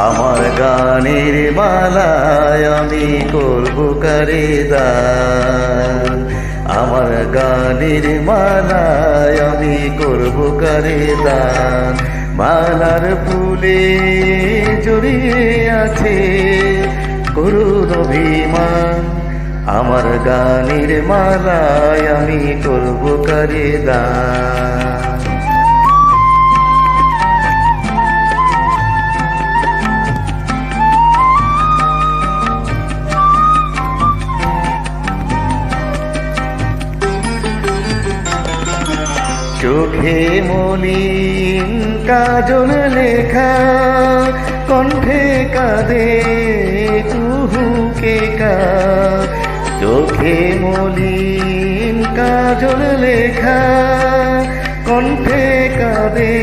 আমার গানের মালায় আমি করব কারে দান, আমার গানের মালায় আমি করব কারে দান। মালার ফুলে জড়িয়ে আছে করুণ অভিমান, আমার গানের মালায় আমি করব কারে দান। চোখে মলিন কাজল লেখা, কণ্ঠে কাঁদে কুহুকে কা। চোখে মলিন কাজল লেখা, কণ্ঠে কাঁদে